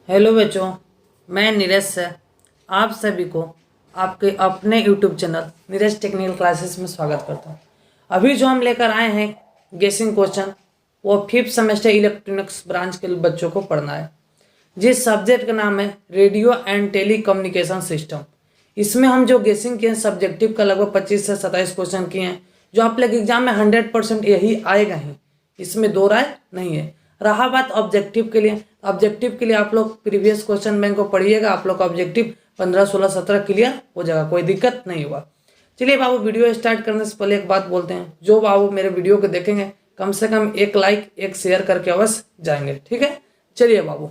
Hello बच्चों, मैं Neeraj sir आप सभी को आपके अपने YouTube channel Neeraj technical classes में स्वागत करता हूँ। अभी जो हम लेकर आए हैं गेसिंग क्वेश्चन, वो 5th सेमेस्टर इलेक्ट्रॉनिक्स ब्रांच के बच्चों को पढ़ना है, जिस सब्जेक्ट का नाम है radio and telecommunication system. इसमें हम जो गेसिंग किए हैं सब्जेक्टिव का लगभग 25 से 27 क्वेश्चन किए हैं, जो आप लोग एग्जाम में 100% यही आएगा ही, इसमें दो राय नहीं है। रहा बात ऑब्जेक्टिव के लिए, ऑब्जेक्टिव के लिए आप लोग प्रीवियस क्वेश्चन बैंक को पढ़िएगा, आप लोग का ऑब्जेक्टिव 15, 16, 17 क्लियर हो जाएगा, कोई दिक्कत नहीं होगा। चलिए बाबू, वीडियो स्टार्ट करने से पहले एक बात बोलते हैं, जो बाबू मेरे वीडियो को देखेंगे कम से कम एक लाइक एक शेयर करके अवश्य जाएंगे, ठीक है। चलिए बाबू,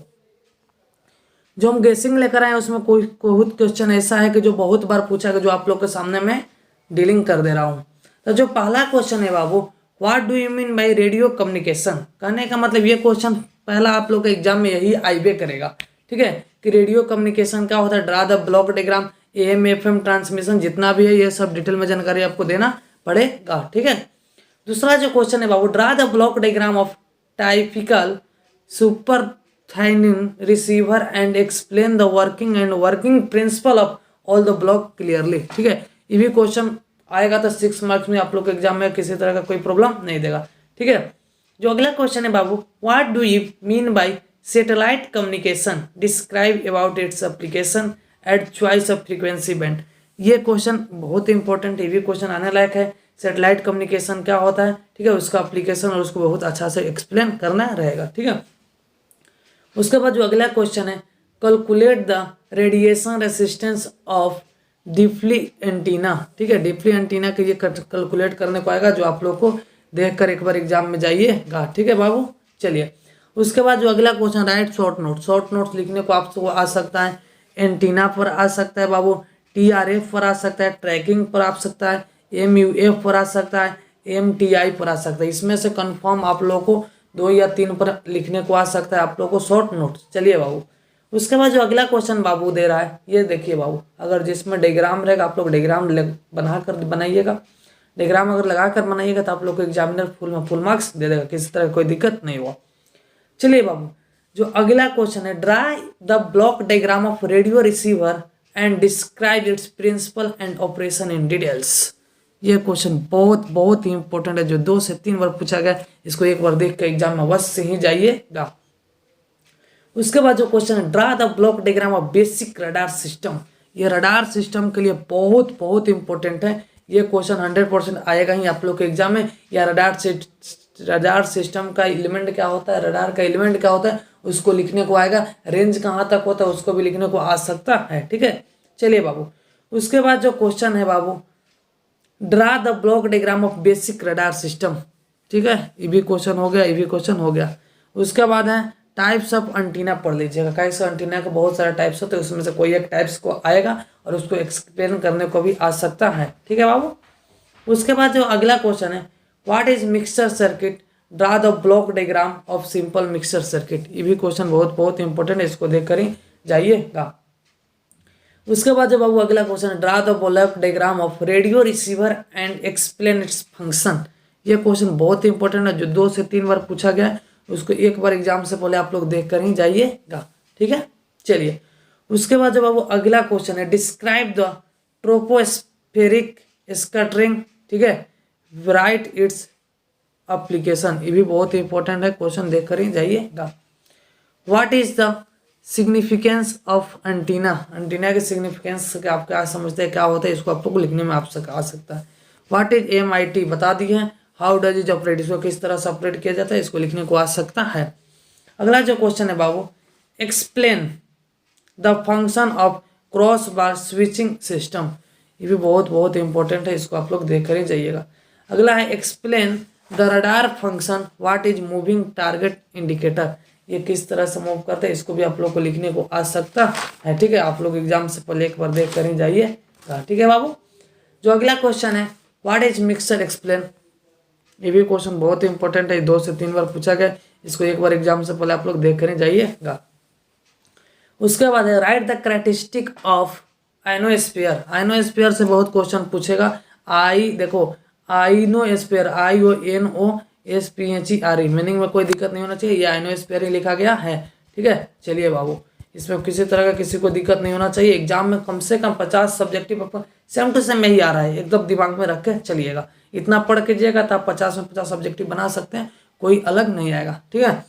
जो हम गेसिंग लेकर आए उसमें कोई बहुत क्वेश्चन ऐसा है कि जो बहुत बार पूछा गया, जो आप लोग के सामने मैं डीलिंग कर दे रहा हूँ। तो जो पहला क्वेश्चन है बाबू, what do you mean by radio communication. कहने का मतलब ये क्वेश्चन पहला आप लोग के एग्जाम में यही आईबे करेगा, ठीक है, कि रेडियो कम्युनिकेशन क्या होता है, draw the block diagram, AM FM transmission जितना भी है ये सब डिटेल में जानकारी आपको देना पड़ेगा, ठीक है। दूसरा जो क्वेश्चन है बाबू, draw the block diagram of typical super heterodyne receiver and explain the working and working principle of all the block clearly, ठीक है। ये भी क्वेश्चन आएगा तो 6 मार्क्स में आप लोग के एग्जाम में किसी तरह का कोई प्रॉब्लम नहीं देगा, ठीक है। जो अगला क्वेश्चन है बाबू, what do you mean by satellite communication, describe about its application at choice of frequency band. ये क्वेश्चन बहुत इंपॉर्टेंट है, ये भी क्वेश्चन आने लायक है। सैटेलाइट कम्युनिकेशन क्या होता है, ठीक है, उसका एप्लीकेशन और उसको बहुत अच्छा से एक्सप्लेन करना रहेगा, ठीक है। उसके बाद जो अगला क्वेश्चन है, calculate the radiation resistance of dipole antenna, ठीक है। डिफली एंटीना के ये कैलकुलेट करने को आएगा, जो आप लोग को देखकर एक बार एग्जाम में जाइएगा, ठीक है बाबू। चलिए, उसके बाद जो अगला question, right short note. Short notes लिखने को आपको आ सकता है एंटीना पर आ सकता है बाबू, TRF पर आ सकता है, ट्रैकिंग पर आ सकता है, MUF पर आ सकता है, MTI पर आ सकता है। इसमें से कन्फर्म आप लोगों को 2 या 3 पर लिखने को आ सकता है आप लोगों को शॉर्ट नोट्स। चलिए बाबू, उसके बाद जो अगला क्वेश्चन बाबू दे रहा है, ये देखिए बाबू, अगर जिसमें डायग्राम रहेगा आप लोग डायग्राम बनाकर बनाइएगा। डायग्राम अगर लगाकर बनाइएगा तो आप लोग को एग्जामिनर फुल मार्क्स दे देगा, किसी तरह कोई दिक्कत नहीं हुआ। चलिए बाबू, जो अगला क्वेश्चन है, draw the block diagram of radio receiver and describe its principle and operation in details. ये क्वेश्चन बहुत बहुत ही इंपॉर्टेंट है, जो 2 से 3 बार पूछा गया, इसको एक बार देख कर एग्जाम में अवश्य ही जाइएगा। उसके बाद जो क्वेश्चन है, draw the block diagram of basic radar system. ये रडार सिस्टम के लिए बहुत बहुत इंपॉर्टेंट है, ये क्वेश्चन 100% आएगा ही आप लोग के एग्जाम में। या रडार सिस्टम का एलिमेंट क्या होता है, रडार का एलिमेंट क्या होता है, उसको लिखने को आएगा। रेंज कहाँ तक होता है उसको भी लिखने को आ सकता है, ठीक है। चलिए बाबू, उसके बाद जो क्वेश्चन है बाबू, draw the block diagram of basic radar system, ठीक है। ये भी क्वेश्चन हो गया, ये भी क्वेश्चन हो गया। उसके बाद है टाइप्स ऑफ एंटीना पढ़ लीजिएगा, कैसे एंटीना के बहुत सारे टाइप्स होते हैं, उसमें से कोई एक टाइप्स को आएगा और उसको एक्सप्लेन करने को भी आ सकता है, ठीक है बाबू। उसके बाद जो अगला क्वेश्चन है, what is mixture circuit, draw the block diagram of simple mixture circuit. ये भी क्वेश्चन बहुत बहुत इंपॉर्टेंट है, इसको देख कर ही जाइएगा। उसके बाद जब बाबू अगला क्वेश्चन है, draw the block diagram of radio receiver and explain its function. ये क्वेश्चन बहुत इंपॉर्टेंट है, जो 2 से 3 बार पूछा गया है, उसको एक बार एग्जाम से पहले आप लोग देख कर ही जाइएगा, ठीक है। चलिए, उसके बाद जब बाबू अगला क्वेश्चन है, डिस्क्राइब द ट्रोपोस्फेरिक स्कैटरिंग, ठीक है, राइट इट्स एप्लीकेशन। ये भी बहुत इंपॉर्टेंट है, क्वेश्चन देख कर ही जाइएगा। What is the significance of antenna, antenna के सिग्निफिकेंस के आप क्या समझते हैं, क्या होता है, इसको आप लोग को लिखने में आप आ सकता है। व्हाट इज MIT बता दिए हैं, हाउ डज इज ऑपरेट, इसको किस तरह से ऑपरेट किया जाता है, इसको लिखने को आ सकता है। अगला जो क्वेश्चन है बाबू, explain the function of crossbar switching system. ये भी बहुत बहुत इंपॉर्टेंट है, इसको आप लोग देख कर ही जाइएगा। अगला है explain the radar function, what is moving target indicator. ये किस तरह से मूव करता है, इसको भी आप लोग को लिखने को आ सकता है, ठीक है। आप लोग एग्जाम से पहले एक बार देख कर ही जाइएगा, ठीक है बाबू। जो अगला क्वेश्चन है, व्हाट इज मिक्सचर एक्सप्लेन। ये भी क्वेश्चन बहुत इंपॉर्टेंट है, 2 से 3 बार पूछा गया, इसको एक बार एग्जाम से पहले आप लोग देख कर ही जाइएगा। उसके बाद है, right the characteristic of ionosphere. Ionosphere से बहुत क्वेश्चन पूछेगा। देखो आइनोस्फीयर, IONOSPHERE मीनिंग में कोई दिक्कत नहीं होना चाहिए, ये आइनोस्फीयर ही लिखा गया है, ठीक है। चलिए बाबू, इसमें किसी तरह का किसी को दिक्कत नहीं होना चाहिए। एग्जाम में कम से कम 50 सब्जेक्टिव आपको सेम टू सेम में ही आ रहा है, एकदम दिमाग में रख के चलिएगा। इतना पढ़ कीजिएगा तो आप 50 में 50 सब्जेक्टिव बना सकते हैं, कोई अलग नहीं आएगा। ठीक है,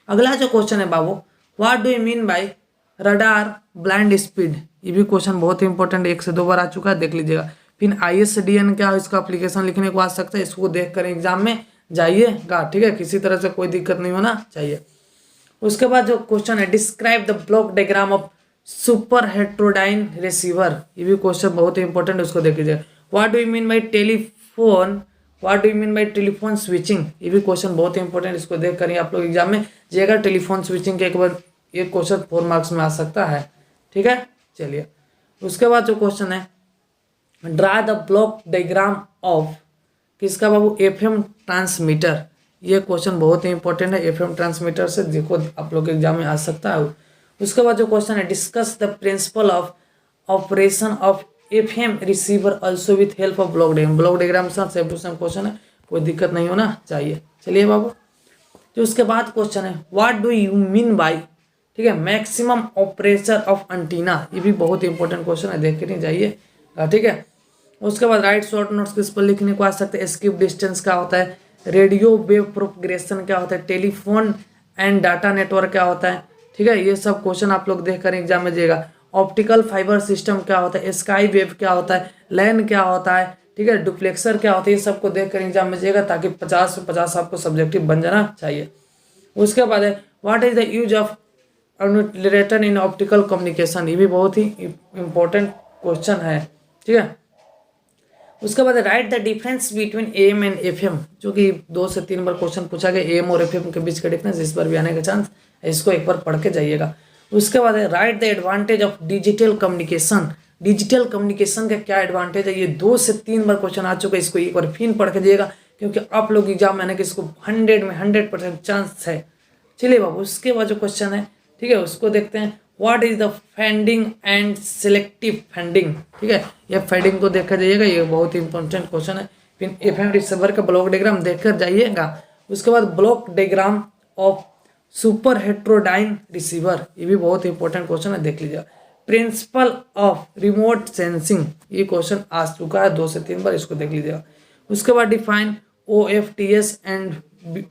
अगला जो क्वेश्चन है बाबू, what do you mean by radar blind speed. ये भी क्वेश्चन बहुत ही इंपॉर्टेंट, 1 से 2 बार आ चुका है, देख लीजिएगा। फिर ISDN क्या है, इसका एप्लीकेशन लिखने को आ सकता है, इसको देख कर एग्जाम में जाइएगा। ठीक है, किसी तरह से कोई दिक्कत नहीं होना चाहिए। उसके बाद जो क्वेश्चन है, describe the block diagram of super heterodyne receiver. ये भी क्वेश्चन बहुत ही इंपॉर्टेंट है, उसको देख लीजिएगा। What do you mean bye telephone, what do you mean bye telephone switching. ये भी क्वेश्चन बहुत ही इंपॉर्टेंट, इसको देख कर आप लोग एग्जाम में जाइएगा। टेलीफोन स्विचिंग के एक बार ये क्वेश्चन 4 मार्क्स में आ सकता है। ठीक है, चलिए उसके बाद जो क्वेश्चन है, draw the block diagram of किसका बाबू, FM ट्रांसमीटर। ये क्वेश्चन बहुत ही इंपॉर्टेंट है, FM ट्रांसमीटर से देखो आप लोग एग्जाम में आ सकता है। उसके बाद जो क्वेश्चन है, discuss the principle of operation of FM receiver also with help of block diagram. Block diagram से सेम टू सेम क्वेश्चन है, कोई दिक्कत नहीं होना चाहिए। चलिए बाबू, तो उसके बाद क्वेश्चन है, what do you mean bye, ठीक है, मैक्सिमम ऑपरेशन ऑफ एंटीना। ये भी बहुत इंपॉर्टेंट क्वेश्चन है, देख के नहीं जाइए। ठीक है, उसके बाद राइट शॉर्ट नोट्स किस पर लिखने को आ सकते हैं, स्किप डिस्टेंस क्या होता है, रेडियो वेव प्रोपगेशन क्या होता है, टेलीफोन एंड डाटा नेटवर्क क्या होता है। ठीक है, ये सब क्वेश्चन आप लोग देखकर एग्जाम में जाइएगा। ऑप्टिकल फाइबर सिस्टम क्या होता है, स्काई वेव क्या होता है, लैन क्या होता है, ठीक है, डुप्लेक्सर क्या होता है, ये सबको देखकर एग्जाम में जाइएगा, ताकि 50 से 50 आपको सब्जेक्टिव बन जाना चाहिए। उसके बाद है, what is the use of attenuator in optical communication. ये भी बहुत ही इंपॉर्टेंट क्वेश्चन है। ठीक है, उसके बाद right the difference between AM and FM, जो कि 2 से 3 बार क्वेश्चन पूछा गया, AM और FM के बीच का डिफरेंस, इस बार भी आने का चांस है, इसको एक बार पढ़ के जाइएगा। उसके बाद है, right the advantage of digital communication. Digital communication का क्या एडवांटेज है, ये 2 से 3 बार क्वेश्चन आ चुका है, इसको एक बार फिर पढ़ के जाइएगा, क्योंकि आप लोग एग्जाम में आने के इसको 100 में 100% चांस है। चलिए बाबू, उसके बाद जो क्वेश्चन है, ठीक है, उसको देखते हैं। What is the funding and selective funding. ठीक है, ये फंडिंग को देखा जाइएगा, ये बहुत ही इंपॉर्टेंट क्वेश्चन है। फिर FM रिसीवर का ब्लॉक डायग्राम देखकर जाइएगा। उसके बाद block diagram of super heterodyne receiver, ये भी बहुत इंपॉर्टेंट क्वेश्चन है, देख लीजिएगा। प्रिंसिपल ऑफ रिमोट सेंसिंग, ये क्वेश्चन आ चुका है 2 से 3 बार, इसको देख लीजिएगा। उसके बाद डिफाइन OFTS एंड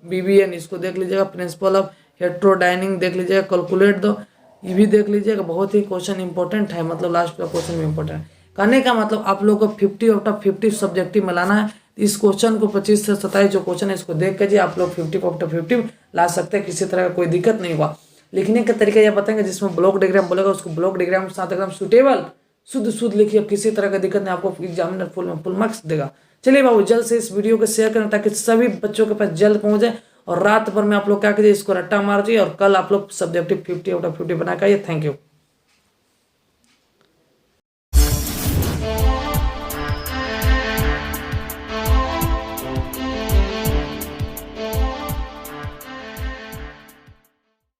BBN, इसको देख लीजिएगा। प्रिंसिपल ऑफ हेट्रोडाइनिंग देख लीजिएगा। कैलकुलेट दो, ये भी देख लीजिएगा, बहुत ही क्वेश्चन इंपॉर्टेंट है, मतलब लास्ट का क्वेश्चन भी इंपॉर्टेंट है। कहने का मतलब आप लोगों को 50 आउट ऑफ 50 सब्जेक्टिव में लाना है। इस क्वेश्चन को 25 से 27 जो क्वेश्चन है, इसको देख कर जी आप लोग 50 आउट ऑफ 50 ला सकते हैं, किसी तरह का कोई दिक्कत नहीं हुआ। लिखने का तरीका यह बताएंगे, जिसमें ब्लॉक डायग्राम बोलेगा उसको ब्लॉक डायग्राम के साथ एकदम सुटेबल शुद्ध लिखिए, किसी तरह का दिक्कत नहीं, आपको एग्जामिनर फुल मार्क्स देगा। चलिए बाबू, जल्द से इस वीडियो को शेयर करें, ताकि सभी बच्चों के पास जल्द पहुंच जाए, और रात भर में आप लोग क्या कीजिए, इसको रट्टा मार दिए, और कल आप लोग सब्जेक्टिव 50 आउट ऑफ 50 बना के आइए। Thank you.